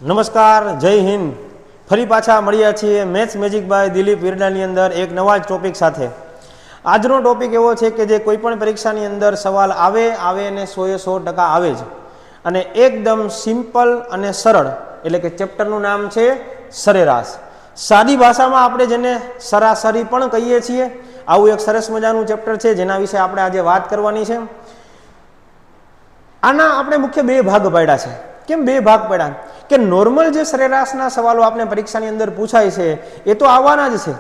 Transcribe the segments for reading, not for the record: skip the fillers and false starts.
નમસ્કાર, જય હિન્દ. ફરી પાછા મળ્યા છીએ મેથ્સ મેજિક બાય દિલીપ વિરડાની અંદર એક નવા જ ટોપિક સાથે. આજનો ટોપિક એવો છે કે જે કોઈપણ પરીક્ષાની અંદર સવાલ આવે અને 100% આવે જ, અને એકદમ સિમ્પલ અને સરળ, એટલે કે ચેપ્ટરનું નામ છે સરેરાશ. સાદી ભાષામાં આપણે જેને સરાસરી પણ કહીએ છીએ, આવું એક સરસ મજાનું ચેપ્ટર છે જેના વિશે આપણે આજે વાત કરવાની છે. આના આપણે મુખ્ય બે ભાગ પાડ્યા છે. કેમ બે ભાગ પાડ્યા? કે નોર્મલ જે સરેરાશના સવાલો આપણે પરીક્ષાની અંદર પૂછાય છે એ તો આવવાના જ છે,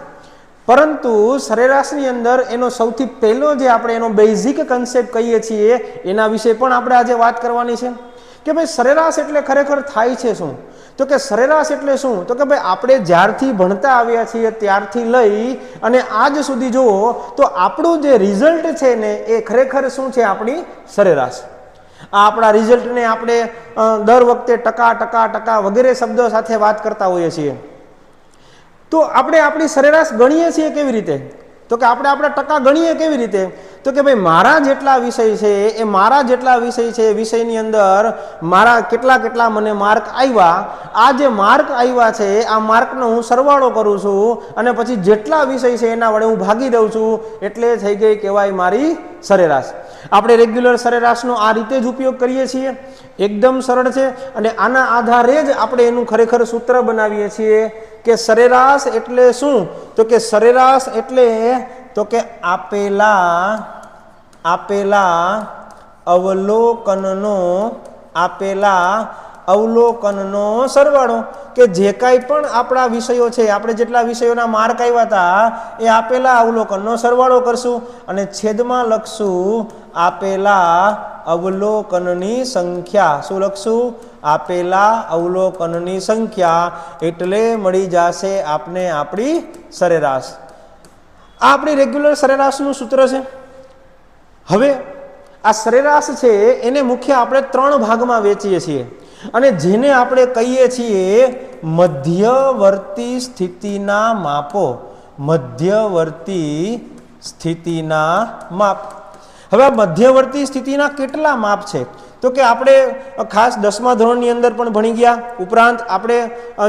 પરંતુ સરેરાશની અંદર એનો સૌથી પહેલો જે આપણે એનો બેઝિક કન્સેપ્ટ કહીએ છીએ એના વિશે પણ આપણે આજે વાત કરવાની છે. કે ભાઈ સરેરાશ એટલે ખરેખર થાય છે શું? તો કે સરેરાશ એટલે શું? તો કે ભાઈ આપણે જ્યારથી ભણતા આવ્યા છીએ ત્યારથી લઈ અને આજ સુધી જુઓ તો આપણું જે રિઝલ્ટ છે ને એ ખરેખર શું છે? આપણી સરેરાશ. આ આપણા રિઝલ્ટને આપણે દર વખતે ટકા વગેરે શબ્દો સાથે વાત કરતા હોઈએ છીએ. તો આપણે આપણી સરેરાશ ગણીએ છીએ કેવી રીતે? તો કે આપણે આપણા ટકા ગણીએ કેવી રીતે? તો કે ભાઈ મારા જેટલા વિષય છે એ મારા જેટલા વિષય છે, વિષયની અંદર મારા કેટલા મને માર્ક આવ્યા, આ જે માર્ક આવ્યા છે આ માર્કનો હું સરવાળો કરું છું અને પછી જેટલા વિષય છે એના વડે હું ભાગી દઉં છું, એટલે થઈ ગઈ કહેવાય મારી સરેરાશ. આપણે રેગ્યુલર સરેરાશનો આ રીતે જ ઉપયોગ કરીએ છીએ, એકદમ સરળ છે. અને આના આધારે જ આપણે એનું ખરેખર સૂત્ર બનાવીએ છીએ કે સરેરાશ એટલે શું? તો કે સરેરાશ એટલે તો કે અવલોકનનો સરવાળો. કે જે કાંઈ પણ આપણા વિષયો છે, આપણે જેટલા વિષયોના માર્ક આવ્યા હતા એ આપેલા અવલોકનનો સરવાળો કરશું અને છેદમાં લખશું આપેલા અવલોકનની સંખ્યા. શું લખશું? આપેલા અવલોકનની સંખ્યા. એટલે મળી જશે આપને આપણી સરેરાશ. આ આપણી રેગ્યુલર સરેરાશનું સૂત્ર છે. હવે આ સરેરાશ છે એને મુખ્ય આપણે 3 ભાગમાં વેચીએ છીએ અને જેને આપણે કહીએ છીએ મધ્યવર્તી સ્થિતિના માપો. મધ્યવર્તી સ્થિતિના માપ. હવે આ મધ્યવર્તી સ્થિતિના કેટલા માપ છે? તો કે આપણે ખાસ 10મા ધોરણની અંદર પણ ભણી ગયા, ઉપરાંત આપણે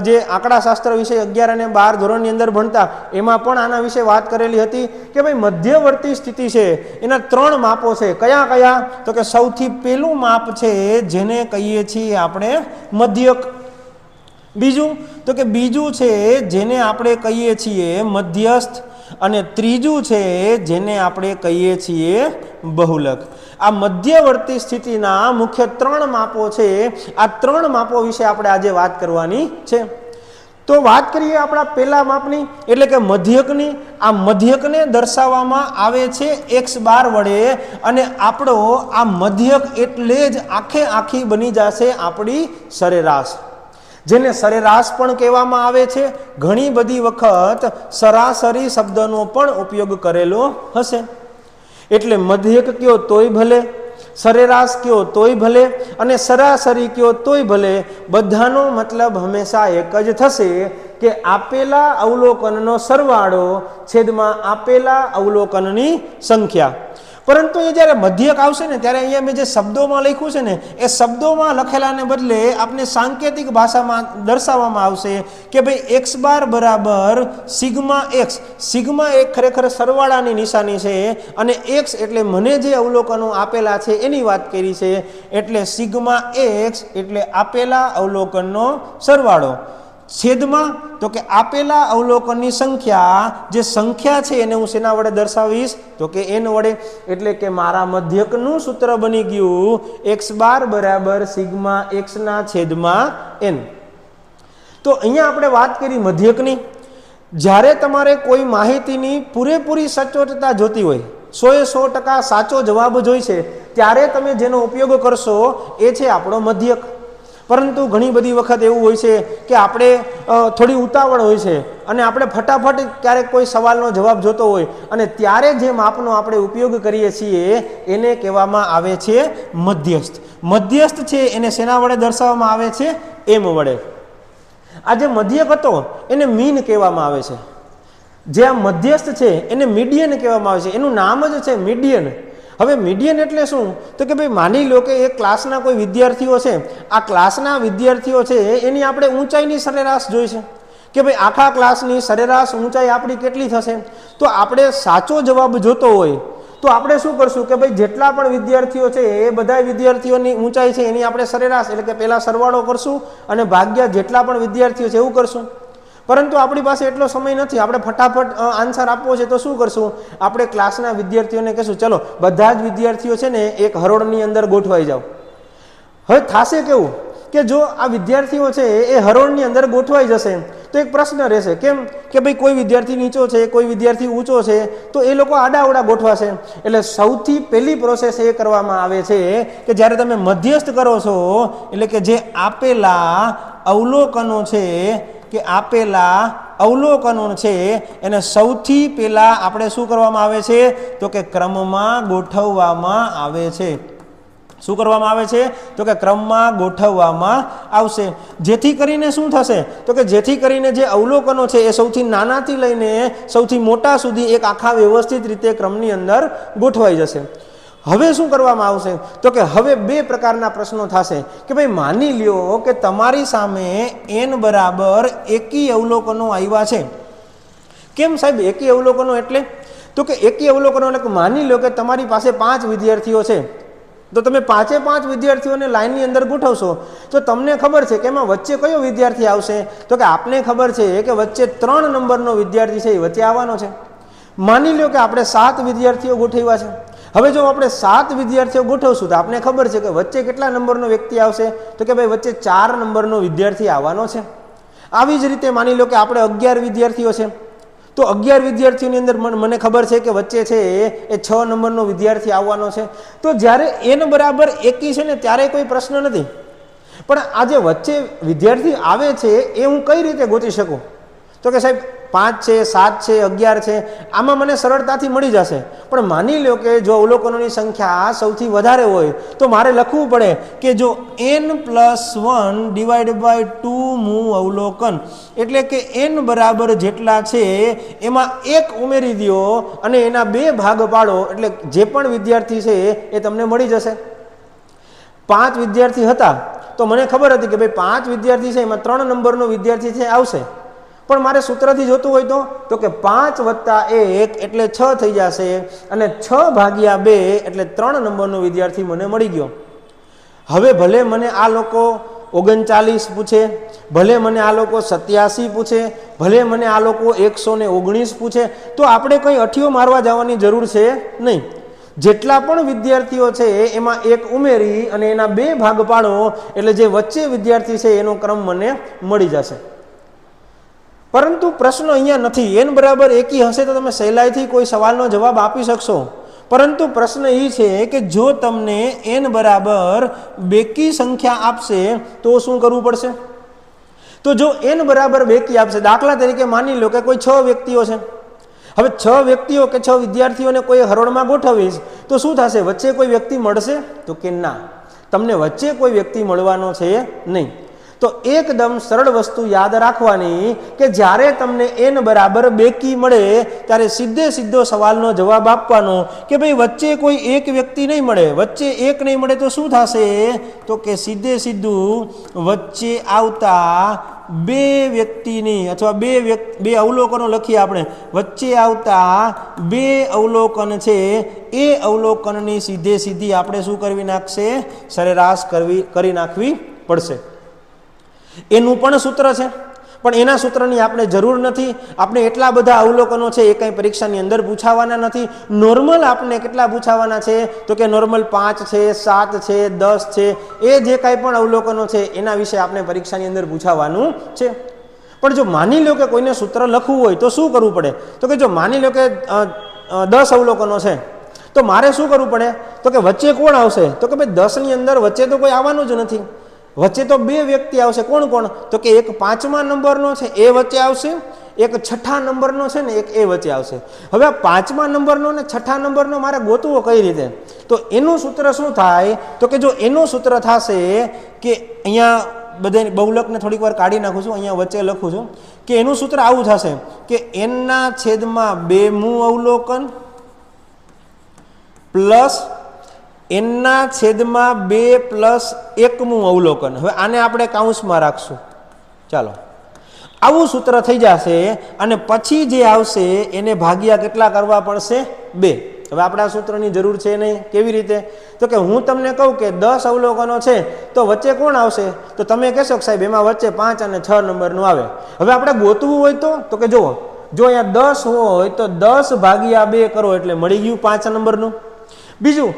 જે આંકડાશાસ્ત્ર વિષય 11 અને 12 ધોરણની અંદર ભણતા એમાં પણ આના વિશે વાત કરેલી હતી કે ભાઈ મધ્યવર્તી સ્થિતિ છે એના 3 માપો છે. કયા કયા? તો કે સૌથી પહેલું માપ છે જેને કહીએ છીએ આપણે મધ્યક. બીજું તો કે બીજું છે જેને આપણે કહીએ છીએ મધ્યસ્થ, અને ત્રીજું છે જેને આપણે કહીએ છીએ બહુલક. આ મધ્યવર્તી સ્થિતિના મુખ્ય 3 માપો છે. આ 3 માપો વિશે આપણે આજે વાત કરવાની છે. તો વાત કરીએ આપણા પહેલા માપની, એટલે કે મધ્યકની. આ મધ્યકને દર્શાવવામાં આવે છે x બાર વડે, અને આપણો આ મધ્યક એટલે જ આખી બની જશે આપણી સરેરાશ, જેને સરેરાશ પણ કહેવામાં આવે છે. ઘણી બધી વખત સરાસરી શબ્દનો પણ ઉપયોગ કરેલો હશે. એટલે મધ્યક કયો તોય ભલે, સરેરાશ કયો તોય ભલે, અને સરાસરી કયો તોય ભલે, બધાનો મતલબ હંમેશા એક જ થશે કે આપેલા અવલોકનનો સરવાળો છેદમાં આપેલા અવલોકનની સંખ્યા. પરંતુ એ જ્યારે મધ્યક આવશે ને ત્યારે અહીંયા મેં જે શબ્દોમાં લખ્યું છે ને એ શબ્દોમાં લખેલાને બદલે આપણે સાંકેતિક ભાષામાં દર્શાવવામાં આવશે કે ભાઈ x બાર બરાબર સિગ્મા એક્સ. સિગ્મા એક ખરેખર સરવાળાની નિશાની છે અને x એટલે મને જે અવલોકનો આપેલા છે એની વાત કરી છે, એટલે સિગ્મા એક્સ એટલે આપેલા અવલોકનનો સરવાળો છેદમાં તો કે આપેલા અવલોકનની સંખ્યા. જે સંખ્યા છે એને હું શેના વડે દર્શાવીશ? તો કે n વડે. એટલે કે મારા મધ્યકનું સૂત્ર બની ગયું x બાર બરાબર સિગ્મા x ના છેદમાં n. તો અહીંયા આપણે વાત કરી મધ્યકની. જ્યારે તમારે કોઈ માહિતીની પૂરેપૂરી સચોટતા જોતી હોય, 100% સાચો જવાબ જોઈશે, ત્યારે તમે જેનો ઉપયોગ કરશો એ છે આપણો મધ્યક. પરંતુ ઘણી બધી વખત એવું હોય છે કે આપણે થોડી ઉતાવળ હોય છે અને આપણે ફટાફટ ક્યારેક કોઈ સવાલનો જવાબ જોતો હોય અને ત્યારે જે માપનો આપણે ઉપયોગ કરીએ છીએ એને કહેવામાં આવે છે મધ્યસ્થ. મધ્યસ્થ છે એને શેના વડે દર્શાવવામાં આવે છે? m વડે. આ જે મધ્યક હતો એને મીન કહેવામાં આવે છે. જે આ મધ્યસ્થ છે એને મીડિયન કહેવામાં આવે છે. એનું નામ જ છે મીડિયન. હવે મીડિયન એટલે શું? તો કે ભાઈ માની લો કે એક ક્લાસના કોઈ વિદ્યાર્થીઓ છે, આ ક્લાસના વિદ્યાર્થીઓ છે એની આપણે ઊંચાઈની સરેરાશ જોઈ છે કે ભાઈ આખા ક્લાસની સરેરાશ ઊંચાઈ આપણી કેટલી થશે. તો આપણે સાચો જવાબ જોતો હોય તો આપણે શું કરશું કે ભાઈ જેટલા પણ વિદ્યાર્થીઓ છે એ બધા વિદ્યાર્થીઓની ઊંચાઈ છે એની આપણે સરેરાશ એટલે કે પહેલાં સરવાળો કરશું અને ભાગ્યા જેટલા પણ વિદ્યાર્થીઓ છે એવું કરશું. પરંતુ આપણી પાસે એટલો સમય નથી, આપણે ફટાફટ આન્સર આપવો છે તો શું કરશું? આપણે ક્લાસના વિદ્યાર્થીઓને કહેશું ચલો બધા જ વિદ્યાર્થીઓ છે ને એક હરોળની અંદર ગોઠવાઈ જાઓ. હવે થશે કેવું કે જો આ વિદ્યાર્થીઓ છે એ હરોળની અંદર ગોઠવાઈ જશે તો એક પ્રશ્ન રહેશે, કેમ કે ભાઈ કોઈ વિદ્યાર્થી નીચો છે, કોઈ વિદ્યાર્થી ઊંચો છે, તો એ લોકો આડાઅવડા ગોઠવાશે. એટલે સૌથી પહેલી પ્રોસેસ એ કરવામાં આવે છે કે જ્યારે તમે મધ્યસ્થ કરો છો એટલે કે જે આપેલા અવલોકનો છે કે આપેલા અવલોકનો છે એને સૌથી પહેલાં આપણે શું કરવામાં આવે છે? તો કે ક્રમમાં ગોઠવવામાં આવે છે. શું કરવામાં આવે છે? તો કે ક્રમમાં ગોઠવવામાં આવશે. જેથી કરીને શું થશે? તો કે જેથી કરીને જે અવલોકનો છે એ સૌથી નાનાથી લઈને સૌથી મોટા સુધી એક આખા વ્યવસ્થિત રીતે ક્રમની અંદર ગોઠવાઈ જશે. હવે શું કરવામાં આવશે? તો કે હવે બે પ્રકારના પ્રશ્નો થશે કે ભાઈ માની લ્યો કે તમારી સામે n બરાબર એકી અવલોકનો આવ્યા છે. કેમ સાહેબ એકી અવલોકનો એટલે? તો કે એકી અવલોકનો એટલે માની લો કે તમારી પાસે 5 વિદ્યાર્થીઓ છે, તો તમે 5 વિદ્યાર્થીઓને લાઈનની અંદર ગોઠવશો તો તમને ખબર છે કે એમાં વચ્ચે કયો વિદ્યાર્થી આવશે? તો કે આપને ખબર છે કે વચ્ચે 3 નંબરનો વિદ્યાર્થી છે એ વચ્ચે આવવાનો છે. માની લો કે આપણે 7 વિદ્યાર્થીઓ ગોઠવ્યા છે. હવે જો આપણે 7 વિદ્યાર્થીઓ ગોઠવશું તો આપને ખબર છે કે વચ્ચે કેટલા નંબરનો વ્યક્તિ આવશે? તો કે ભાઈ વચ્ચે 4 નંબરનો વિદ્યાર્થી આવવાનો છે. આવી જ રીતે માની લો કે આપણે 11 વિદ્યાર્થીઓ છે, તો 11 વિદ્યાર્થીઓની અંદર મને ખબર છે કે વચ્ચે છે એ 6 નંબરનો વિદ્યાર્થી આવવાનો છે. તો જ્યારે n બરાબર એકી છે ને ત્યારે કોઈ પ્રશ્ન નથી, પણ આ જે વચ્ચે વિદ્યાર્થી આવે છે એ હું કઈ રીતે ગોતી શકું? તો કે સાહેબ 5 છે, 7 છે, 11 છે, આમાં મને સરળતાથી મળી જશે. પણ માની લો કે જો અવલોકનોની સંખ્યા સૌથી વધારે હોય તો મારે લખવું પડે કે જો n+1 / 2 મું અવલોકન એટલે કે n બરાબર જેટલા છે એમાં 1 ઉમેરી દો અને એના 2 ભાગ પાડો એટલે જે પણ વિદ્યાર્થી છે એ તમને મળી જશે. 5 વિદ્યાર્થી હતા તો મને ખબર હતી કે ભાઈ 5 વિદ્યાર્થી છે એમાં 3 નંબરનો વિદ્યાર્થી છે આવશે. પણ મારે સૂત્રથી જોતું હોય તો કે 5 + 1 એટલે 6 થઈ જશે અને 6 / 2 એટલે 3 નંબરનો વિદ્યાર્થી મને મળી ગયો. હવે ભલે મને આ લોકો 39 પૂછે, ભલે મને આ લોકો 87 પૂછે, ભલે મને આ લોકો 119 પૂછે, તો આપણે કંઈ અઠીઓ મારવા જવાની જરૂર છે નહીં. જેટલા પણ વિદ્યાર્થીઓ છે એમાં 1 ઉમેરી અને એના 2 ભાગ પાડો એટલે જે વચ્ચે વિદ્યાર્થી છે એનો ક્રમ મને મળી જશે. પરંતુ પ્રશ્ન અહીંયા નથી. n બરાબર એકી હશે તો તમે સહેલાઈથી કોઈ સવાલનો જવાબ આપી શકશો. પરંતુ પ્રશ્ન એ છે કે જો તમને n બરાબર બેકી સંખ્યા આપશે તો શું કરવું પડશે? તો જો n બરાબર બેકી આપશે, દાખલા તરીકે માની લો કે કોઈ 6 વ્યક્તિઓ છે. હવે 6 વ્યક્તિઓ કે 6 વિદ્યાર્થીઓને કોઈ હરોળમાં ગોઠવીશ તો શું થશે? વચ્ચે કોઈ વ્યક્તિ મળશે? તો કે ના, તમને વચ્ચે કોઈ વ્યક્તિ મળવાનો છે નહીં. તો એકદમ સરળ વસ્તુ યાદ રાખવાની કે જ્યારે તમને n બરાબર બેકી મળે ત્યારે સીધો સવાલનો જવાબ આપવાનો કે ભાઈ વચ્ચે કોઈ એક વ્યક્તિ નહીં મળે. વચ્ચે એક નહીં મળે તો શું થશે? તો કે સીધું વચ્ચે આવતા 2 વ્યક્તિની અથવા 2 અવલોકનો લખીએ આપણે. વચ્ચે આવતા 2 અવલોકન છે એ અવલોકનની સીધી આપણે શું કરવી નાખશે? સરેરાશ કરી નાખવી પડશે. એનું પણ સૂત્ર છે, પણ એના સૂત્રની આપણે જરૂર નથી. આપણે એટલા બધા અવલોકનો છે એ કંઈ પરીક્ષાની અંદર પૂછાવાના નથી. નોર્મલ આપણે કેટલા પૂછાવાના છે? તો કે નોર્મલ 5 છે, 7 છે, 10 છે, એ જે કાંઈ પણ અવલોકનો છે એના વિશે આપણે પરીક્ષાની અંદર પૂછાવાનું છે. પણ જો માની લો કે કોઈને સૂત્ર લખવું હોય તો શું કરવું પડે? તો કે જો માની લો કે 10 અવલોકનો છે તો મારે શું કરવું પડે? તો કે વચ્ચે કોણ આવશે? તો કે ભાઈ 10ની અંદર વચ્ચે તો કોઈ આવવાનું જ નથી. વચ્ચે તો 2 વ્યક્તિ આવશે. કોણ? તો કે એક 5મા નંબરનો છે એ વચ્ચે આવશે, એક 6ઠા નંબરનો છે ને એક એ વચ્ચે આવશે. હવે આ 5મા નંબરનો ને 6ઠા નંબરનો મારે ગોતવો કઈ રીતે? તો એનું સૂત્ર શું થાય? તો કે જો એનું સૂત્ર થશે કે અહીંયા બધે બહુલકને થોડીક વાર કાઢી નાખું છું, અહીંયા વચ્ચે લખું છું કે એનું સૂત્ર આવું થશે કે n/2 મું અવલોકન પ્લસ એનના છેદમાં 2 પ્લસ 1મું અવલોકન. હવે આને આપણે કાઉન્સમાં રાખશું. ચાલો, આવું સૂત્ર થઈ જશે અને પછી જે આવશે એને ભાગ્યા કેટલા કરવા પડશે? 2. હવે આપણે આ સૂત્રની જરૂર છે નહીં. કેવી રીતે? તો કે હું તમને કહું કે 10 અવલોકનો છે તો વચ્ચે કોણ આવશે? તો તમે કહેશો કે સાહેબ એમાં વચ્ચે 5 અને 6 નંબરનું આવે. હવે આપણે ગોતવું હોય તો કે જુઓ, જો અહીંયા 10 હોય તો 10 ભાગ્યા 2 કરો એટલે મળી ગયું 5 નંબરનું. બીજું,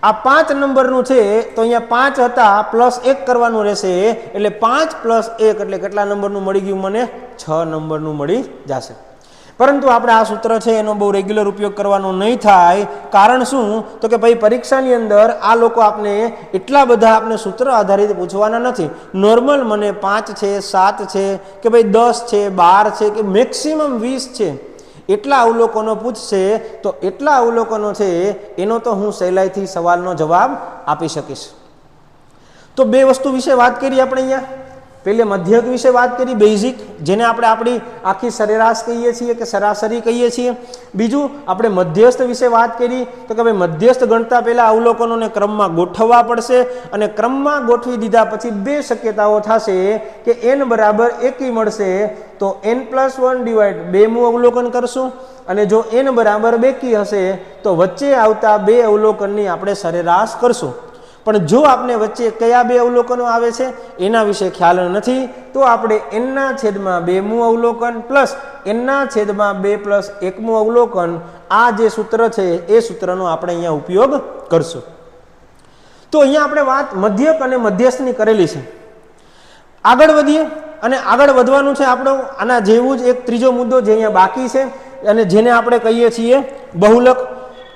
આ 5 નંબરનું છે તો અહીંયા 5 હતા પ્લસ 1 કરવાનું રહેશે એટલે 5 પ્લસ 1 એટલે કેટલા નંબરનું મળી ગયું? મને 6 નંબરનું મળી જશે. પરંતુ આપણે આ સૂત્ર છે એનો બહુ રેગ્યુલર ઉપયોગ કરવાનો નહીં થાય. કારણ શું? તો કે ભાઈ પરીક્ષાની અંદર આ લોકો આપને એટલા બધા આપને સૂત્ર આધારિત પૂછવાના નથી. નોર્મલ મને 5 છે, 7 છે, કે ભાઈ 10 છે, 12 છે, કે મેક્સિમમ 20 છે, એટલા અવલોકનો પૂછશે. તો એટલા અવલોકનો છે એનો તો હું સહેલાઈથી સવાલનો જવાબ આપી શકીશ. તો બે વસ્તુ વિશે વાત કરી આપણે અહીંયા. પહેલે મધ્યક વિશે વાત કરી, બેઝિક, જેને આપણે આપણી આખી સરેરાશ કહીએ છીએ કે સરાસરી કહીએ છીએ. બીજું આપણે મધ્યસ્થ વિશે વાત કરી તો કે ભાઈ મધ્યસ્થ ગણતા પહેલાં અવલોકનોને ક્રમમાં ગોઠવવા પડશે અને ક્રમમાં ગોઠવી દીધા પછી 2 શક્યતાઓ થશે કે n બરાબર 1 મળશે તો n+1 ડિવાઇડ 2મું અવલોકન કરશું અને જો n બરાબર 2 હશે તો વચ્ચે આવતા 2 અવલોકનની આપણે સરેરાશ કરશું. પણ જો આપણે વચ્ચે કયા 2 અવલોકનો આવે છે એના વિશે ખ્યાલ નથી તો આપણે એનના છેદમાં 2મું અવલોકન પ્લસ એનના છેદમાં 2 પ્લસ 1મું અવલોકન, આ જે સૂત્ર છે એ સૂત્રનો આપણે અહીંયા ઉપયોગ કરશું. તો અહીંયા આપણે વાત મધ્યક અને મધ્યસ્થની કરેલી છે. આગળ વધીએ અને આગળ વધવાનું છે આપણો આના જેવું જ એક ત્રીજો મુદ્દો જે અહીંયા બાકી છે અને જેને આપણે કહીએ છીએ બહુલક.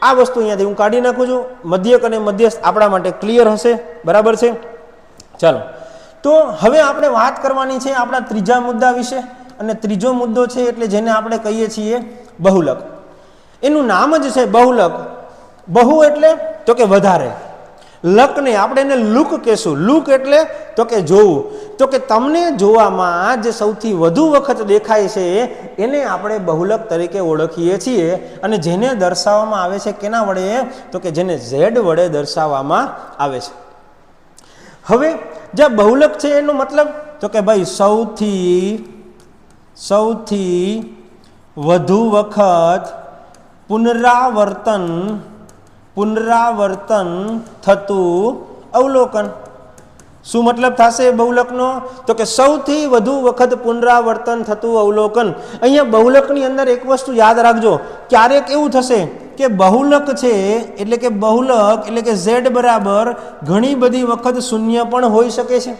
આ વસ્તુ અહીંયાથી હું કાઢી નાખું છું. મધ્યક અને મધ્યસ્થ આપણા માટે ક્લિયર હશે. બરાબર છે? ચાલો, તો હવે આપણે વાત કરવાની છે આપણા ત્રીજા મુદ્દા વિશે. અને ત્રીજો મુદ્દો છે એટલે જેને આપણે કહીએ છીએ બહુલક. એનું નામ જ છે બહુલક. બહુ એટલે તો કે વધારે, લકને આપણે એને લુક કહેશું. લુક એટલે તો કે જોવું. તો કે તમને જોવામાં જે સૌથી વધુ વખત દેખાય છે એને આપણે બહુલક તરીકે ઓળખીએ છીએ અને જેને દર્શાવવામાં આવે છે કેના વડે? તો કે જેને z વડે દર્શાવવામાં આવે છે. હવે જે બહુલક છે એનો મતલબ તો કે ભાઈ સૌથી વધુ વખત પુનરાવર્તન થતું અવલોકન. શું મતલબ થશે બહુલકનો? તો કે સૌથી વધુ વખત પુનરાવર્તન થતું અવલોકન. અહીંયા બહુલકની અંદર એક વસ્તુ યાદ રાખજો, ક્યારેક એવું થશે કે બહુલક છે એટલે કે z બરાબર ઘણી બધી વખત શૂન્ય પણ હોઈ શકે છે.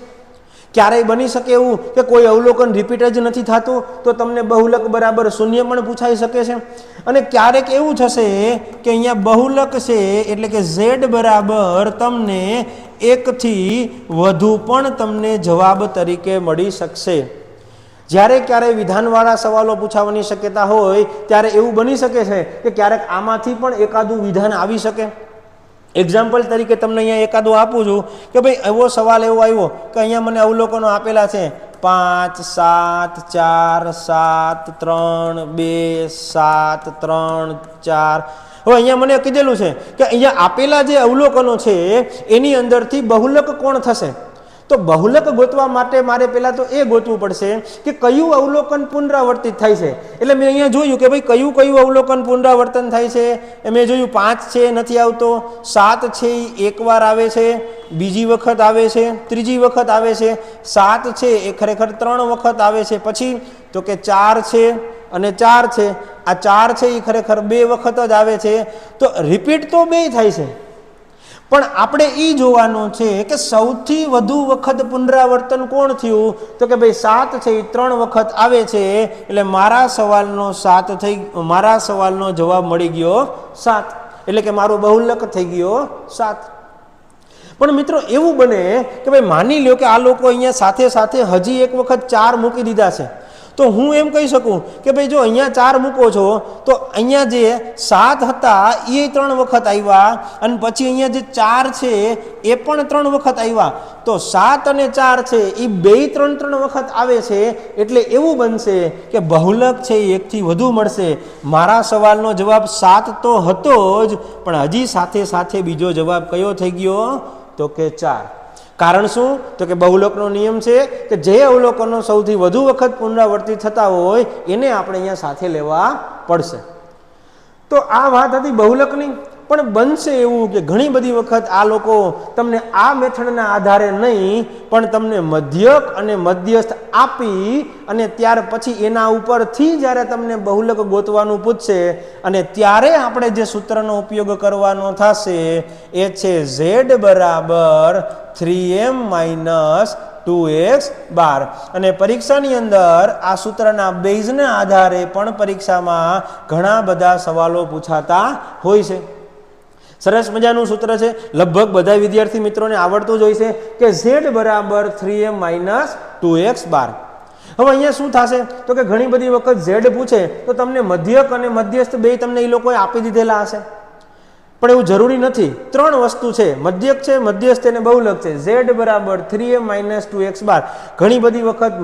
ક્યારેય બની શકે એવું કે કોઈ અવલોકન રિપીટ જ નથી થતું તો તમને બહુલક બરાબર શૂન્ય પણ પૂછાઈ શકે છે. અને ક્યારેક એવું થશે કે અહીંયા બહુલક છે એટલે કે z બરાબર તમને 1 થી વધુ પણ તમને જવાબ તરીકે મળી શકશે. જ્યારે ક્યારેય વિધાનવાળા સવાલો પૂછાવાની શક્યતા હોય ત્યારે એવું બની શકે છે કે ક્યારેક આમાંથી પણ એકાદું વિધાન આવી શકે. એક્ઝામ્પલ તરીકે તમને અહીંયા એકાદું આપું છું કે ભાઈ એવો સવાલ એવો આવ્યો કે અહીંયા મને અવલોકનો આપેલા છે 5, 7, 4, 7, 3, 2, 7, 3, 4. હવે અહીંયા મને કીધેલું છે કે અહીંયા આપેલા જે અવલોકનો છે એની અંદરથી બહુલક કોણ થશે? તો બહુલક ગોતવા માટે મારે પહેલાં તો એ ગોતવું પડશે કે કયું અવલોકન પુનરાવર્તિત થાય છે. એટલે મેં અહીંયા જોયું કે ભાઈ કયું અવલોકન પુનરાવર્તન થાય છે. મેં જોયું 5 છે નથી આવતો, 7 છે એ એકવાર આવે છે, બીજી વખત આવે છે, ત્રીજી વખત આવે છે, 7 છે એ ખરેખર 3 વખત આવે છે. પછી તો કે 4 છે અને 4 છે, આ 4 છે એ ખરેખર 2 વખત જ આવે છે. તો રિપીટ તો 2 થાય છે પણ આપણે એ જોવાનું છે કે સૌથી વધુ વખત પુનરાવર્તન કોણ થયું? તો કે ભાઈ 7 છે એ 3 વખત આવે છે એટલે મારા સવાલનો જવાબ મળી ગયો 7. એટલે કે મારો બહુલક થઈ ગયો 7. પણ મિત્રો એવું બને કે ભાઈ માની લ્યો કે આ લોકો અહીંયા સાથે સાથે હજી એક વખત 4 મૂકી દીધા છે તો હું એમ કહી શકું કે ભાઈ જો અહીંયા 4 મૂકો છો તો અહીંયા જે 7 હતા એ 3 વખત આવ્યા અને પછી અહીંયા જે 4 છે એ પણ 3 વખત આવ્યા, તો 7 અને 4 છે એ બે 3 વખત આવે છે, એટલે એવું બનશે કે બહુલક છે એ 1 થી વધુ મળશે. મારા સવાલનો જવાબ 7 તો હતો જ, પણ હજી સાથે સાથે બીજો જવાબ કયો થઈ ગયો તો કે 4. કારણ શું? તો કે બહુલકનો નિયમ છે કે જે અવલોકનો સૌથી વધુ વખત પુનરાવર્તિત થતા હોય એને આપણે અહીંયા સાથે લેવા પડશે. તો આ વાત હતી બહુલકની. પણ બનશે એવું કે ઘણી બધી વખત આ લોકો તમને આ મેથડના આધારે નહીં પણ તમને મધ્યક અને મધ્યસ્થ આપી અને ત્યાર પછી એના ઉપરથી જ્યારે તમને બહુલક ગોતવાનું પૂછશે અને ત્યારે આપણે જે સૂત્રનો ઉપયોગ કરવાનો થશે એ છે z બરાબર 3m માઇનસ 2x બાર. અને પરીક્ષાની અંદર આ સૂત્રના બેઝના આધારે પણ પરીક્ષામાં ઘણા બધા સવાલો પૂછાતા હોય છે. સરસ મજાનું સૂત્ર છે, લગભગ બધા વિદ્યાર્થી મિત્રોને આવડતું જ હોય છે કે z બરાબર 3m માઇનસ 2x બાર. હવે અહીંયા શું થશે તો કે ઘણી બધી વખત z પૂછે તો તમને મધ્યક અને મધ્યસ્થ બે તમને એ લોકોએ આપી દીધેલા હશે, પણ એવું જરૂરી નથી. 3 વસ્તુ છે, મધ્યક છે, મધ્યસ્થ અને બહુલક છે. z બરાબર 3m માઇનસ 2x બાર. ઘણી બધી વખત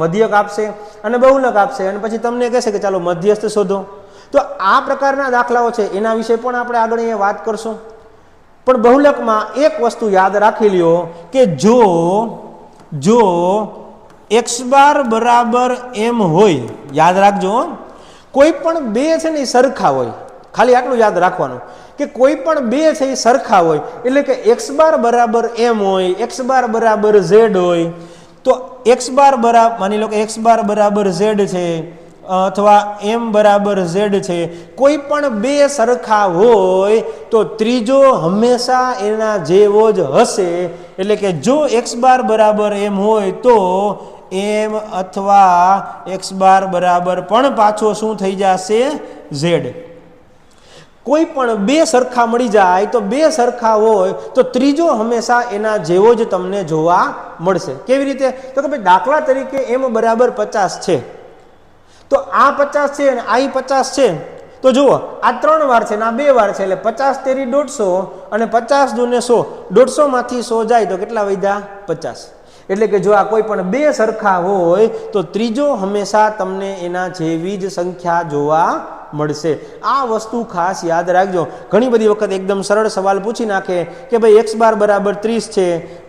મધ્યક આપશે અને બહુલક આપશે અને પછી તમને કહેશે કે ચાલો મધ્યસ્થ શોધો. તો આ પ્રકારના દાખલાઓ છે એના વિશે પણ આપણે આગળ અહીંયા વાત કરશું. પણ બહુલકમાં એક વસ્તુ યાદ રાખી લ્યો કે જો x બાર બરાબર m હોય, યાદ રાખજો, કોઈ પણ બે છે ને એ સરખા હોય, ખાલી આટલું યાદ રાખવાનું કે કોઈ પણ બે છે એ સરખા હોય, એટલે કે x બાર બરાબર m હોય, x બાર બરાબર z હોય, તો x બાર બરાબર માની લો કે x બાર બરાબર z છે અથવા m બરાબર z છે, કોઈ પણ બે સરખા હોય તો ત્રીજો હંમેશા એના જેવો જ હશે. એટલે કે જો x બાર બરાબર m હોય તો m અથવા x બાર બરાબર પણ પાછો શું થઈ જશે z. કોઈ પણ બે સરખા મળી જાય તો બે સરખા હોય તો ત્રીજો હંમેશા એના જેવો જ તમને જોવા મળશે. કેવી રીતે? તો કે ભાઈ દાખલા તરીકે m બરાબર 50 છે, તો આ 50 છે અને આ 50 છે, તો જુઓ આ 3 વાર છે ને આ 2 વાર છે, એટલે 50 તેરી 150 અને 50 દૂને 100, 150 માંથી 100 જાય તો કેટલા વધ્યા? 50. એટલે કે જો આ કોઈ પણ બે સરખા હોય તો ત્રીજો હંમેશા તમને એના જેવી જ સંખ્યા જોવા મળશે. આ વસ્તુ ખાસ યાદ રાખજો. ઘણી બધી વખત એકદમ સરળ સવાલ પૂછી નાખે કે ભાઈ x બાર બરાબર 30 છે,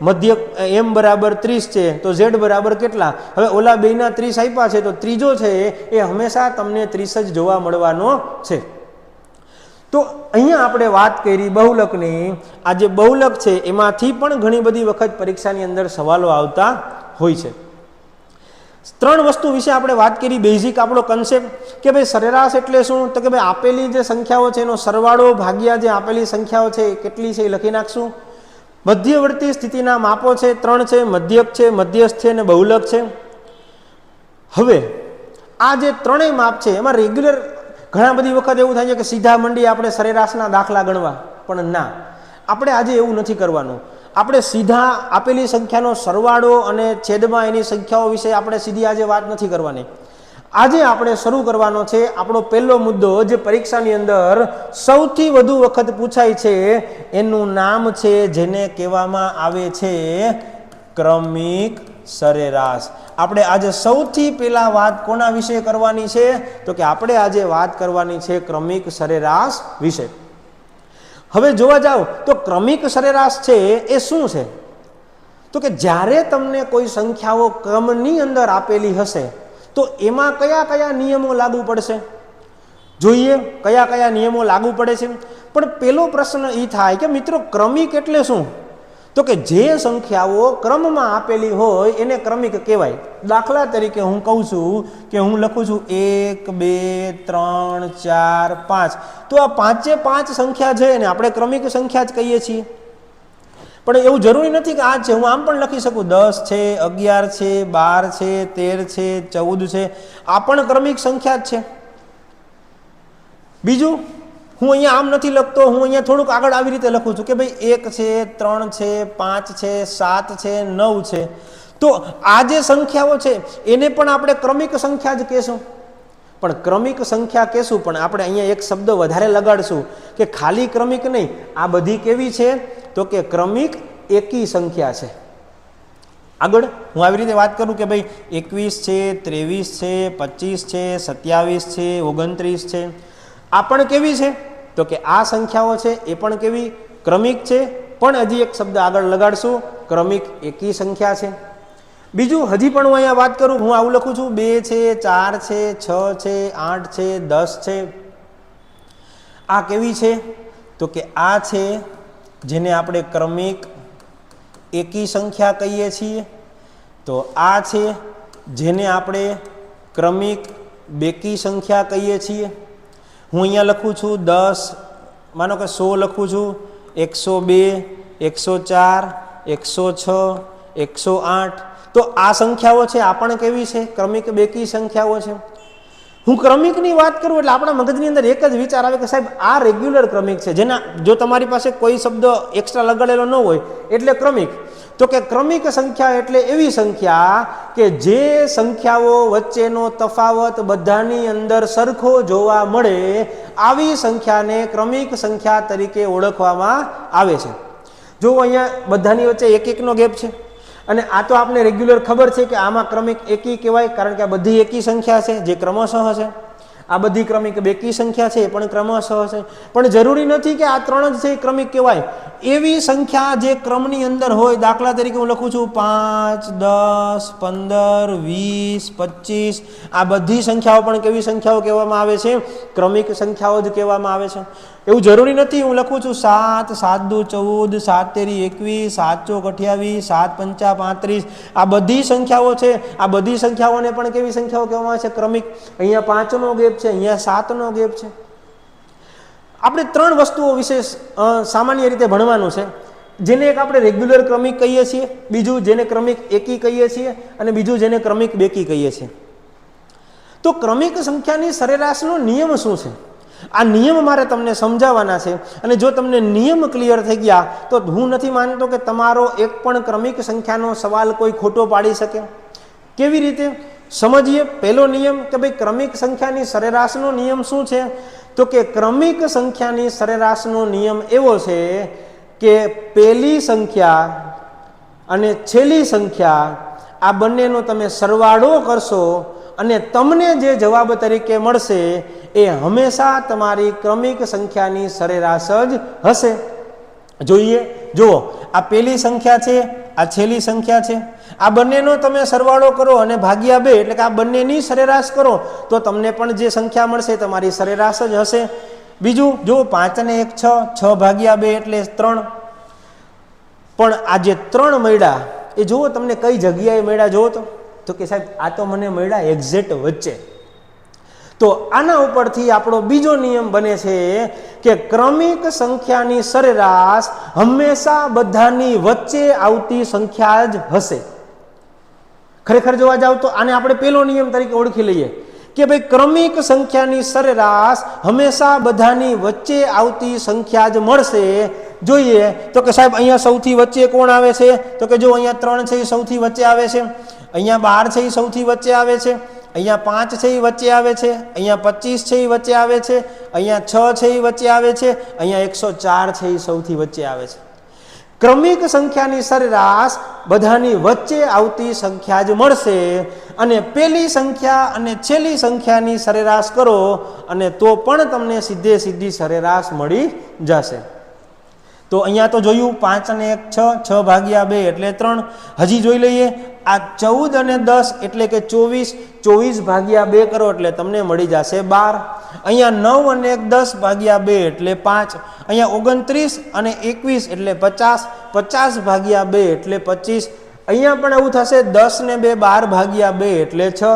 મધ્ય m બરાબર 30 છે, તો z બરાબર કેટલા? હવે ઓલા બેના 30 આપ્યા છે તો ત્રીજો છે એ હંમેશા તમને 30 જ જોવા મળવાનો છે. તો અહીંયા આપણે વાત કરી બહુલકની. આ જે બહુલક છે એમાંથી પણ ઘણી બધી વખત પરીક્ષાની અંદર સવાલો આવતા હોય છે. 3 વસ્તુ વિશે આપણે વાત કરી, બેઝિક આપણો કન્સેપ્ટ કે ભાઈ સરેરાશ એટલે શું? તો કે ભાઈ આપેલી જે સંખ્યાઓ છે એનો સરવાળો ભાગ્યા જે આપેલી સંખ્યાઓ છે એ કેટલી છે એ લખી નાખશું. મધ્યવર્તી સ્થિતિના માપો છે 3 છે, મધ્યક છે, મધ્યસ્થ છે અને બહુલક છે. હવે આ જે ત્રણેય માપ છે એમાં રેગ્યુલર ઘણા બધી વખત એવું થાય છે કે સીધા મંડી આપણે સરેરાશના દાખલા ગણવા, પણ ના, આપણે આજે એવું નથી કરવાનું. આપણે સીધા આપેલી સંખ્યાનો સરવાળો અને છેદમાં એની સંખ્યાઓ વિશે આપણે સીધી આજે વાત નથી કરવાની. આજે આપણે શરૂ કરવાનો છે આપણો પહેલો મુદ્દો, જે પરીક્ષાની અંદર સૌથી વધુ વખત પૂછાય છે. એનું નામ છે, જેને કહેવામાં આવે છે ક્રમિક સરેરાશ. આપણે આજે સૌથી પહેલા વાત કોના વિશે કરવાની છે? તો કે આપણે આજે વાત કરવાની છે ક્રમિક સરેરાશ વિશે. હવે જોવા જાવ તો ક્રમિક સરેરાશ છે એ શું છે? તો કે જ્યારે તમને કોઈ સંખ્યાઓ ક્રમની અંદર આપેલી હશે તો એમાં કયા કયા નિયમો લાગુ પડશે, જોઈએ કયા કયા નિયમો લાગુ પડે છે. પણ પેલો પ્રશ્ન એ થાય કે મિત્રો ક્રમિક એટલે શું? તો કે જે સંખ્યાઓ ક્રમમાં આપેલી હોય એને ક્રમિક કહેવાય. દાખલા તરીકે હું કહું છું કે હું લખું છું 1 2 3 4 5, તો આ 5 સંખ્યા છે એને આપણે ક્રમિક સંખ્યા જ કહીએ છીએ. પણ એવું જરૂરી નથી કે આ છે, હું આમ પણ લખી શકું 10 છે, 11 છે, 12 છે, 13 છે, 14 છે, આ પણ ક્રમિક સંખ્યા જ છે. બીજું હું અહીંયા આમ નથી લખતો, હું અહીંયા થોડુંક આગળ આવી રીતે લખું છું કે ભાઈ 1 છે, 3 છે, 5 છે, 7 છે, 9 છે, તો આ જે સંખ્યાઓ છે એને પણ આપણે ક્રમિક સંખ્યા જ કહેશું. પણ ક્રમિક સંખ્યા કહેશું, પણ આપણે અહીંયા એક શબ્દ વધારે લગાડશું કે ખાલી ક્રમિક નહીં, આ બધી કેવી છે? તો કે ક્રમિક એકી સંખ્યા છે. આગળ હું આવી રીતે વાત કરું કે ભાઈ 21 છે, 23 છે, 25 છે, 27 છે, 29 છે, આ પણ કેવી છે? તો કે આ સંખ્યાઓ છે એ પણ કેવી? ક્રમિક છે. પણ હજી એક શબ્દ આગળ લગાડશું, ક્રમિક એકી સંખ્યા છે. બીજું હજી પણ હું અહીંયા વાત કરું, હું આવું લખું છું 2 છે, 4 છે, 6 છે, 8 છે, 10 છે. આ કેવી છે? તો કે આ છે જેને આપણે ક્રમિક એકી સંખ્યા કહીએ છીએ. તો આ છે જેને આપણે ક્રમિક બેકી સંખ્યા કહીએ છીએ. હું અહીંયા લખું છું 10, માનો કે 100 લખું છું, 102, 104, 106, 108. તો આ સંખ્યાઓ છે આ પણ કેવી છે? ક્રમિક બેકી સંખ્યાઓ છે. હું ક્રમિકની વાત કરું એટલે આપણા મગજની અંદર એક જ વિચાર આવે કે સાહેબ આ રેગ્યુલર ક્રમિક છે, જેના જો તમારી પાસે કોઈ શબ્દ એક્સ્ટ્રા લગાડેલો ન હોય એટલે ક્રમિક. તો કે ક્રમિક સંખ્યા એટલે એવી સંખ્યા કે જે સંખ્યાઓ વચ્ચેનો તફાવત બધાની અંદર સરખો જોવા મળે, આવી સંખ્યાને ક્રમિક સંખ્યા તરીકે ઓળખવામાં આવે છે. જો અહીંયા બધાની વચ્ચે એક એકનો ગેપ છે અને આ તો આપને રેગ્યુલર ખબર છે કે આમાં ક્રમિક એકી કહેવાય, કારણ કે આ બધી એકી સંખ્યા છે જે ક્રમશઃ છે. આ બધી ક્રમિક બેકી સંખ્યા છે એ પણ ક્રમશઃ છે. પણ જરૂરી નથી કે આ ત્રણ જ છે એ ક્રમિક કહેવાય. એવી સંખ્યા જે ક્રમની અંદર હોય, દાખલા તરીકે હું લખું છું 5, 10, 15, 20, 25, આ બધી સંખ્યાઓ પણ કેવી સંખ્યાઓ કહેવામાં આવે છે? ક્રમિક સંખ્યાઓ જ કહેવામાં આવે છે. એવું જરૂરી નથી હું લખું છું 7, 7 દુ 14, 7 તેરી 21, 7 ચોક 28, 7 પંચા 35, આ બધી સંખ્યાઓ છે. આ બધી સંખ્યાઓને પણ કેવી સંખ્યાઓ કહેવામાં આવે છે? ક્રમિક. અહીંયા 5નો ગેપ છે, અહીંયા 7નો ગેપ છે. આપણે ત્રણ વસ્તુઓ વિશે સામાન્ય રીતે ભણવાનું છે, જેને એક આપણે રેગ્યુલર ક્રમિક કહીએ છીએ, બીજું જેને ક્રમિક એકી કહીએ છીએ, અને બીજું જેને ક્રમિક બેકી કહીએ છીએ. તો ક્રમિક સંખ્યાની સરેરાશનો નિયમ શું છે? આ નિયમ મારે તમને સમજાવવાના છે. અને જો તમને નિયમ ક્લિયર થઈ ગયા તો હું નથી માનતો કે તમારો એક પણ ક્રમિક સંખ્યાનો સવાલ કોઈ ખોટો પાડી શકે. કેવી રીતે સમજીએ? પહેલો નિયમ કે ભાઈ ક્રમિક સંખ્યાની સરેરાશનો નિયમ શું છે? તો કે ક્રમિક સંખ્યાની સરેરાશનો નિયમ એવો છે કે પહેલી સંખ્યા અને છેલ્લી સંખ્યા આ બંનેનો તમે સરવાળો કરશો અને તમને જે જવાબ તરીકે મળશે એ હંમેશા તમારી ક્રમિક સંખ્યાની સરેરાશ જ હશે. જોઈએ, જુઓ, આ પહેલી સંખ્યા છે, આ છેલ્લી સંખ્યા છે. આ બંનેનો તમે સરવાળો કરો અને ભાગ્યા 2 એટલે કે આ બંનેની સરેરાશ કરો તો તમને પણ જે સંખ્યા મળશે તમારી સરેરાશ જ હશે. બીજું જુઓ, 5 અને 1 6, 6 ભાગ્યા 2 એટલે 3. પણ આ જે 3 મળ્યા એ જુઓ તમને કઈ જગ્યાએ મળ્યા જુઓ તો કે સાહેબ આ તો મને મળ્યા એક્ઝેક્ટ વચ્ચે. તો આના ઉપરથી આપણો બીજો નિયમ બને છે કે ક્રમિક સંખ્યાની સરેરાશ હંમેશા બધાની વચ્ચે આવતી સંખ્યા જ હશે. ખરેખર જોવા જાવ તો આને આપણે પહેલો નિયમ તરીકે ઓળખી લઈએ કે ભાઈ ક્રમિક સંખ્યાની સરેરાશ હંમેશા બધાની વચ્ચે આવતી સંખ્યા જ મળશે. જોઈએ તો કે સાહેબ અહીંયા સૌથી વચ્ચે કોણ આવે છે? તો કે જો અહીંયા 3 છે એ સૌથી વચ્ચે આવે છે, અહીંયા 12 છે એ સૌથી વચ્ચે આવે છે, અહીંયા 5 છે એ વચ્ચે આવે છે, અહીંયા 25 છે એ વચ્ચે આવે છે, અહીંયા 6 છે એ વચ્ચે આવે છે, અહીંયા 104 છે એ સૌથી વચ્ચે આવે છે. ક્રમિક સંખ્યાની સરેરાશ બધાની વચ્ચે આવતી સંખ્યા જ મળશે. અને પહેલી સંખ્યા અને છેલ્લી સંખ્યાની સરેરાશ કરો અને તો પણ તમને સીધે સીધી સરેરાશ મળી જશે. તો અહીંયા તો જોયું 5 અને 1 6, 6 ભાગ્યા 2 એટલે 3. હજી જોઈ લઈએ આ 14 અને 10 એટલે કે 24, 24 ભાગ્યા 2 કરો એટલે તમને મળી જશે 12. અહીંયા 9 અને 1 10 ભાગ્યા 2 એટલે 5. અહીંયા 29 અને 21 એટલે 50, 50 ભાગ્યા 2 એટલે 25. અહીંયા પણ એવું થશે 10 ને 2 12 ભાગ્યા 2 એટલે 6,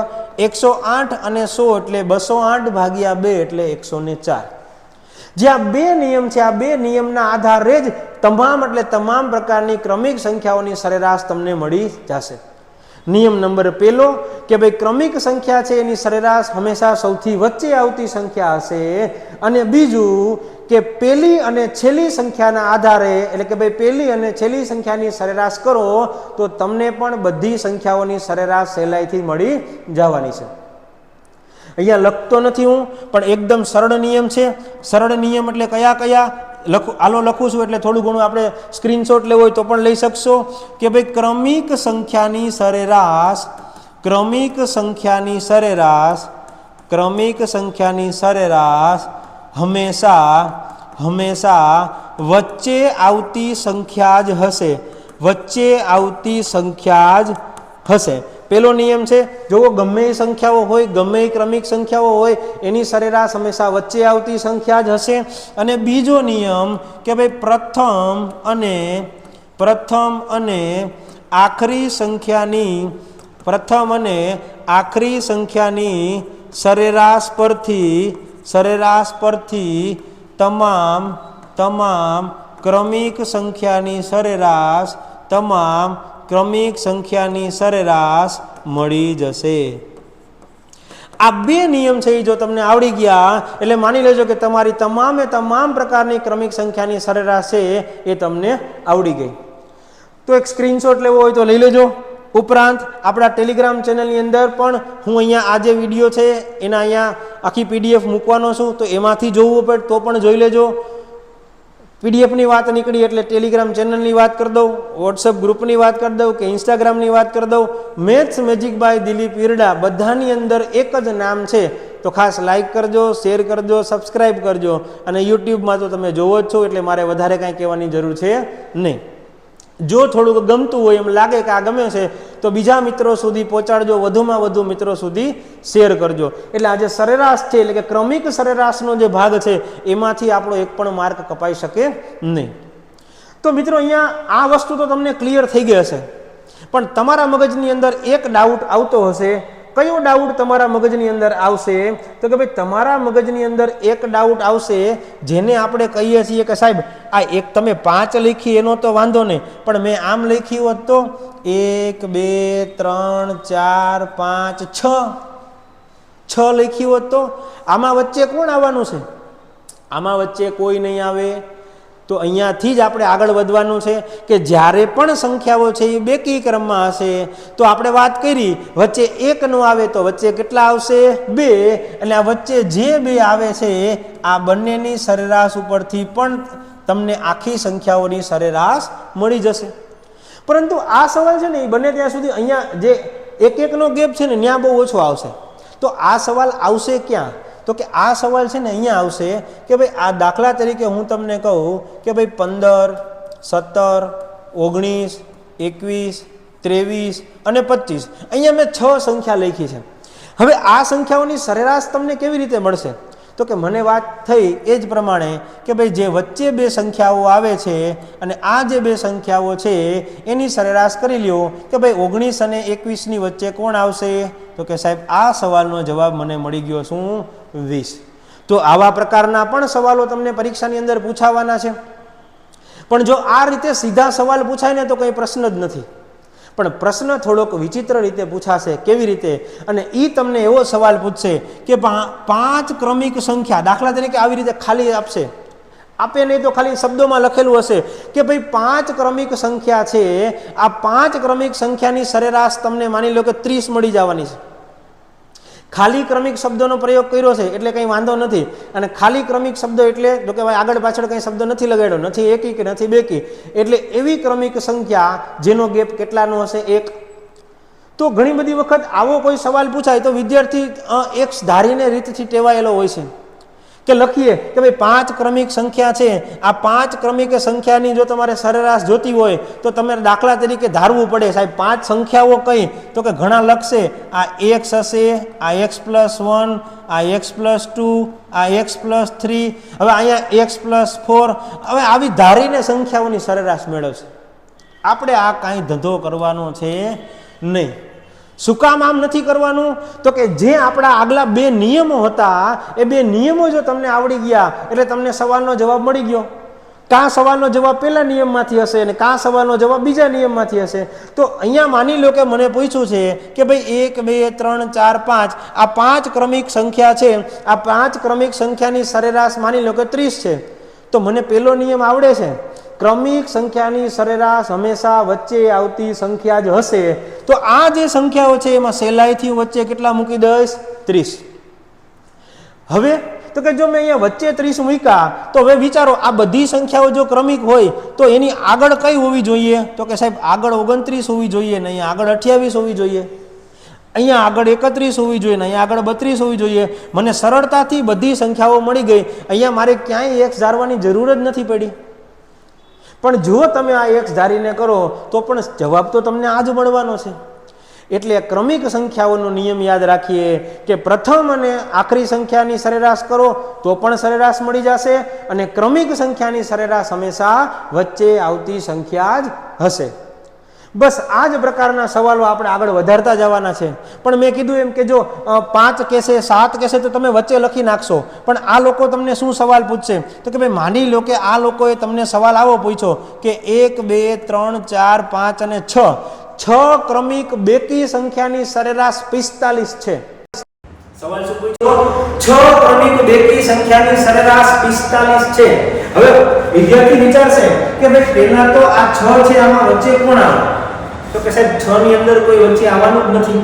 108 અને 100 એટલે 208 ભાગ્યા 2 એટલે 104. જે આ બે નિયમ છે, આ બે નિયમના આધારે જ તમામ પ્રકારની ક્રમિક સંખ્યાઓની સરેરાશ તમને મળી જશે. નિયમ નંબર પહેલો કે ભાઈ ક્રમિક સંખ્યા છે એની સરેરાશ હંમેશા સૌથી વચ્ચે આવતી સંખ્યા હશે, અને બીજું કે પહેલી અને છેલ્લી સંખ્યાના આધારે એટલે કે ભાઈ પહેલી અને છેલ્લી સંખ્યાની સરેરાશ કરો તો તમને પણ બધી સંખ્યાઓની સરેરાશ સહેલાઈથી મળી જવાની છે. અહીંયા લખતો નથી હું, પણ એકદમ સરળ નિયમ છે. સરળ નિયમ એટલે કયા કયા લખું છું એટલે થોડું ઘણું આપણે સ્ક્રીનશોટ લેવો હોય તો પણ લઈ શકશો કે ભાઈ ક્રમિક સંખ્યાની સરેરાશ હંમેશા વચ્ચે આવતી સંખ્યા જ હશે. પેલો નિયમ છે, જો ગમે એ સંખ્યાઓ હોય, ગમે એ ક્રમિક સંખ્યાઓ હોય, એની સરેરાશ હંમેશા વચ્ચે આવતી સંખ્યા જ હશે. અને બીજો નિયમ કે ભાઈ પ્રથમ અને આખરી સંખ્યાની સરેરાશ પરથી તમામ ક્રમિક સંખ્યાની સરેરાશ મળી જશે. આ બે નિયમ છે એ જો તમને આવડી ગયા એટલે માની લેજો કે તમારી તમામ પ્રકારની ક્રમિક સંખ્યાની સરેરાશ છે એ તમને આવડી ગઈ. તો એક સ્ક્રીનશોટ લેવો હોય તો લઈ લેજો. ઉપરાંત આપણા ટેલિગ્રામ ચેનલની અંદર પણ હું અહીંયા આ જે વિડીયો છે એના અહીંયા આખી PDF મૂકવાનો છું, તો એમાંથી જોવું પડે તો પણ જોઈ લેજો. પીડીએફની વાત નીકળી એટલે ટેલિગ્રામ ચેનલની વાત કરી દઉં, વોટ્સઅપ ગ્રુપની વાત કરી દઉં કે ઇન્સ્ટાગ્રામની વાત કરી દઉં. Maths magic by Dilip Irda બધાની અંદર એક જ નામ છે, તો ખાસ લાઇક કરજો, શેર કરજો, સબસ્ક્રાઈબ કરજો. અને યુટ્યુબમાં તો તમે જોવો જ છો એટલે મારે વધારે કાંઈ કહેવાની જરૂર છે નહીં. જો થોડુંક ગમતું હોય, એમ લાગે કે આ ગમે છે, તો બીજા મિત્રો સુધી પહોંચાડજો, વધુમાં વધુ મિત્રો સુધી શેર કરજો. એટલે આ જે સરેરાશ છે એટલે કે ક્રમિક સરેરાશનો જે ભાગ છે એમાંથી આપણો એક પણ માર્ક કપાઈ શકે નહીં. તો મિત્રો અહીંયા આ વસ્તુ તો તમને ક્લિયર થઈ ગઈ હશે, પણ તમારા મગજની અંદર એક ડાઉટ આવતો હશે. કયો ડાઉટ તમારા મગજની અંદર આવશે? તો કે ભાઈ તમારા મગજની અંદર એક ડાઉટ આવશે જેને આપણે કહીએ છીએ કે સાહેબ આ એક તમે 5 લખી એનો તો વાંધો નહીં, પણ મેં આમ લખ્યું હોત તો 1 2 3 4 5 6 લખ્યું હોત તો આમાં વચ્ચે કોણ આવવાનું છે? આમાં વચ્ચે કોઈ નહીં આવે. તો અહીંયાથી જ આપણે આગળ વધવાનું છે કે જ્યારે પણ સંખ્યાઓ છે એ બેકી ક્રમમાં હશે તો આપણે વાત કરી વચ્ચે 1 નો આવે તો વચ્ચે કેટલા આવશે? 2. એટલે આ વચ્ચે જે 2 આવે છે આ બંનેની સરેરાશ ઉપરથી પણ તમને આખી સંખ્યાઓની સરેરાશ મળી જશે. પરંતુ આ સવાલ છે ને એ બને ત્યાં સુધી અહીંયા જે 1 નો ગેપ છે ને ત્યાં બહુ ઓછો આવશે. તો આ સવાલ આવશે ક્યાં? તો કે આ સવાલ છે ને અહીંયા આવશે કે ભાઈ આ દાખલા તરીકે હું તમને કહું કે ભાઈ 15 17 19 21 23 અને 25 અહીંયા મેં 6 સંખ્યા લખી છે. હવે આ સંખ્યાઓની સરેરાશ તમને કેવી રીતે મળશે? તો કે મને વાત થઈ એ જ પ્રમાણે કે ભાઈ જે વચ્ચે 2 સંખ્યાઓ આવે છે અને આ જે 2 સંખ્યાઓ છે એની સરેરાશ કરી લ્યો કે ભાઈ 19 અને 21ની વચ્ચે કોણ આવશે? તો કે સાહેબ આ સવાલનો જવાબ મને મળી ગયો શું? 20. તો આવા પ્રકારના પણ સવાલો તમને પરીક્ષાની અંદર પૂછાવાના છે. પણ જો આ રીતે સીધા સવાલ પૂછાય ને તો કંઈ પ્રશ્ન જ નથી, પણ પ્રશ્ન થોડોક વિચિત્ર રીતે પૂછાશે. કેવી રીતે? અને એ તમને એવો સવાલ પૂછશે કે 5 ક્રમિક સંખ્યા દાખલા તરીકે આવી રીતે ખાલી આપે નહીં તો ખાલી શબ્દોમાં લખેલું હશે કે ભાઈ 5 ક્રમિક સંખ્યા છે, આ 5 ક્રમિક સંખ્યાની સરેરાશ તમને માની લો કે 30 મળી જવાની છે. ખાલી ક્રમિક શબ્દોનો પ્રયોગ કર્યો છે એટલે કંઈ વાંધો નથી. અને ખાલી ક્રમિક શબ્દ એટલે જો કે ભાઈ આગળ પાછળ કંઈ શબ્દ નથી લગાડ્યો, નથી એકી કે નથી બેકી, એટલે એવી ક્રમિક સંખ્યા જેનો ગેપ કેટલાનો હશે? 1. તો ઘણી બધી વખત આવો કોઈ સવાલ પૂછાય તો વિદ્યાર્થી એક ધારીને રીતથી ટેવાયેલો હોય છે કે લખીએ કે ભાઈ 5 ક્રમિક સંખ્યા છે, આ 5 ક્રમિક સંખ્યાની જો તમારે સરેરાશ જોતી હોય તો તમારે દાખલા તરીકે ધારવું પડે સાહેબ 5 સંખ્યાઓ કઈ? તો કે ઘણા લખશે આ x હશે, આ x+1, આ x+2, આ x+3, હવે અહીંયા x+4. હવે આવી ધારીને સંખ્યાઓની સરેરાશ મેળવશે. આપણે આ કાંઈ ધંધો કરવાનો છે નહીં. શું કામ આમ નથી કરવાનું? તો કે જે આપણા આગલા 2 નિયમો હતા એ 2 નિયમો જો તમને આવડી ગયા એટલે તમને સવાલનો જવાબ મળી ગયો. કા સવાલનો જવાબ પહેલા નિયમમાંથી હશે અને કા સવાલનો જવાબ બીજા નિયમમાંથી હશે. તો અહીંયા માની લો કે મને પૂછ્યું છે કે ભાઈ 1 2 3 4 5 આ 5 ક્રમિક સંખ્યા છે. આ 5 ક્રમિક સંખ્યાની સરેરાશ માની લો કે 30 છે. તો મને પહેલો નિયમ આવડે છે, ક્રમિક સંખ્યાની સરેરાશ હંમેશા વચ્ચે આવતી સંખ્યા જ હશે. તો આ જે સંખ્યાઓ છે એમાં સહેલાઈથી વચ્ચે કેટલા મૂકી દઈશ? 30. હવે તો કે જો મેં અહીંયા વચ્ચે 30 મૂક્યા તો હવે વિચારો આ બધી સંખ્યાઓ જો ક્રમિક હોય તો એની આગળ કઈ હોવી જોઈએ? તો કે સાહેબ આગળ 29 હોવી જોઈએ ને અહીંયા આગળ 28 હોવી જોઈએ, અહીંયા આગળ 31 હોવી જોઈએ ને અહીંયા આગળ 32 હોવી જોઈએ. મને સરળતાથી બધી સંખ્યાઓ મળી ગઈ. અહીંયા મારે ક્યાંય x ધારવાની જરૂર જ નથી પડી. પણ જો તમે આ x ધારીને કરો તો પણ જવાબ તો તમને આ જ મળવાનો છે. એટલે ક્રમિક સંખ્યાઓનો નિયમ યાદ રાખીએ કે પ્રથમ અને આખરી સંખ્યાની સરેરાશ કરો તો પણ સરેરાશ મળી જશે અને ક્રમિક સંખ્યાની સરેરાશ હંમેશા વચ્ચે આવતી સંખ્યા જ હશે. બસ આ જ પ્રકારના સવાલો આપણે આગળ વધારતા જવાના છે. પણ મેં કીધું એમ કે જો 5 કહેશે 7 કહેશે તો તમે વચ્ચે લખી નાખશો, પણ આ લોકો તમને શું સવાલ પૂછશે? તો કે ભાઈ માની લો કે આ લોકોએ તમને સવાલ આવો પૂછ્યો કે 1 2 3 4 5 અને 6 ક્રમિક બેકી સંખ્યાની સરેરાશ 45 છે. સવાલ શું પૂછ્યો? 6 ક્રમિક બેકી સંખ્યાની સરેરાશ 45 છે. હવે વિદ્યાર્થી વિચારશે કે ભાઈ પહેલા તો આ 6 છે, આમાં વચ્ચે કોણ આવે? તો કે સાહેબ 6 ની અંદર કોઈ વચ્ચે આવવાનું જ નથી.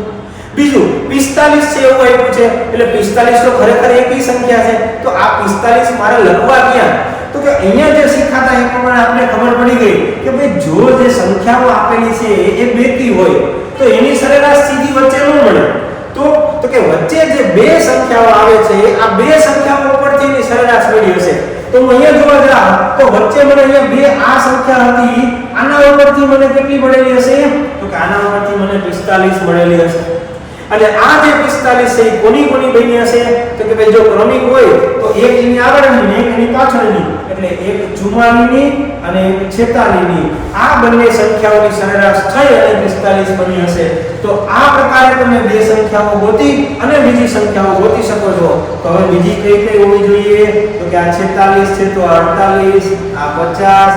બીજું 45 છે એવું આપ્યું છે, એટલે 45 તો ખરેખર એકી સંખ્યા છે. તો આ 45 મારે લખવા ક્યાં? તો કે અહીંયા જે શીખાતા એ પ્રમાણે આપણે ખબર પડી ગઈ કે ભાઈ જો જે સંખ્યાઓ આપેલી છે એ બેકી હોય તો એની સરેરાશ સીધી વચ્ચે ન મળે. તો કે વચ્ચે જે બે સંખ્યાઓ આવે છે આ બે સંખ્યાઓ ઉપરથી એની સરેરાશ મળી હશે. તો હું અહીંયા જોવા જાઉં તો વચ્ચે મને અહીંયા બે આ સંખ્યા હતી, આના ઉપરથી મને કેટલી મળેલી હશે? તો કે આના ઉપરથી મને 45 મળેલી હશે. અને આ જે 45 છે એ કોની બની હશે? તો કે ભાઈ જો ક્રમિક હોય તો એક એની આગળની ને એક એની પાછળની, એટલે એક 44 ની અને એક 46 ની આ બંને સંખ્યાઓની સરેરાશ થઈ અને 45 બની હશે. તો આ પ્રકારે તમે બે સંખ્યાઓ ગોતી અને બીજી સંખ્યાઓ ગોતી શકો છો. તો હવે બીજી કઈ હોવી જોઈએ? તો કે આ 46 છે તો 48, આ 50,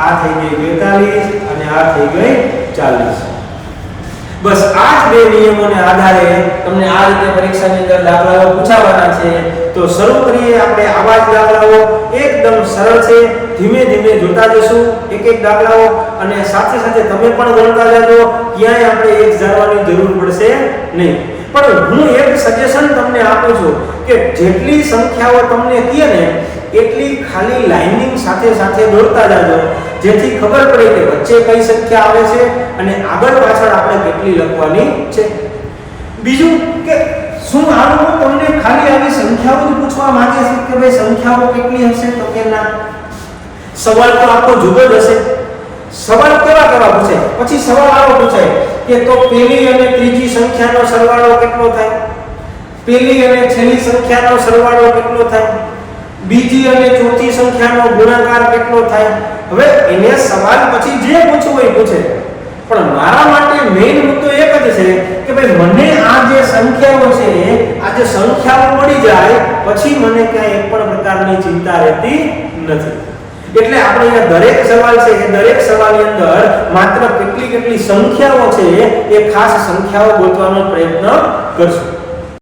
આ થઈ ગઈ 42 અને આ થઈ ગઈ 40. બસ આ જ બે નિયમોને આધારે તમને આ રીતે પરીક્ષાની અંદર દાખલાઓ પૂછાવાના છે. તો શરૂ કરીએ આપણે આવા જ દાખલાઓ. એકદમ સરળ છે, ધીમે ધીમે જોતા જશું એક એક દાખલાઓ અને સાથે સાથે તમે પણ ગણતા જજો. ક્યાંય આપણે એક ધારવાની જરૂર પડશે નહીં. પણ હું એક સજેશન તમને આપું છું કે જેટલી સંખ્યાઓ તમને કહે ને એટલી ખાલી લાઇનિંગ સાથે સાથે દોડતા જાજો, જેથી ખબર પડે કે વચ્ચે કઈ સંખ્યા આવે છે અને આગળ પાછળ આપણે કેટલી લખવાની છે. બીજું કે શું આ લોકો તમને ખાલી આવી સંખ્યાઓ જ પૂછવા માંગે છે કે ભાઈ સંખ્યાઓ કેટલી હશે? તો કે ના, સવાલ તો આખો જુદો જ હશે. સવાલ કેવા પૂછે? પછી સવાલ આવો પૂછાય કે તો પહેલી અને ત્રીજી સંખ્યાનો સરવાળો કેટલો થાય? પહેલી અને છેલ્લી સંખ્યાનો સરવાળો કેટલો થાય? બીજી અને ચોથી સંખ્યાનો ગુણાકાર કેટલો થાય? હવે એને સવાલ પછી જે પૂછવું હોય પૂછે, પણ મારા માટે મેઈન મુદ્દો એક જ છે કે ભાઈ મને આ જે સંખ્યાઓ છે આ જે સંખ્યાઓ મળી જાય પછી મને ક્યાંય એક પણ પ્રકારની ચિંતા રહેતી નથી. એટલે આપણે અહીંયા દરેક સવાલ છે એ દરેક સવાલની અંદર માત્ર કેટલી સંખ્યાઓ છે એ ખાસ સંખ્યાઓ ગોતવાનો પ્રયત્ન કરશું.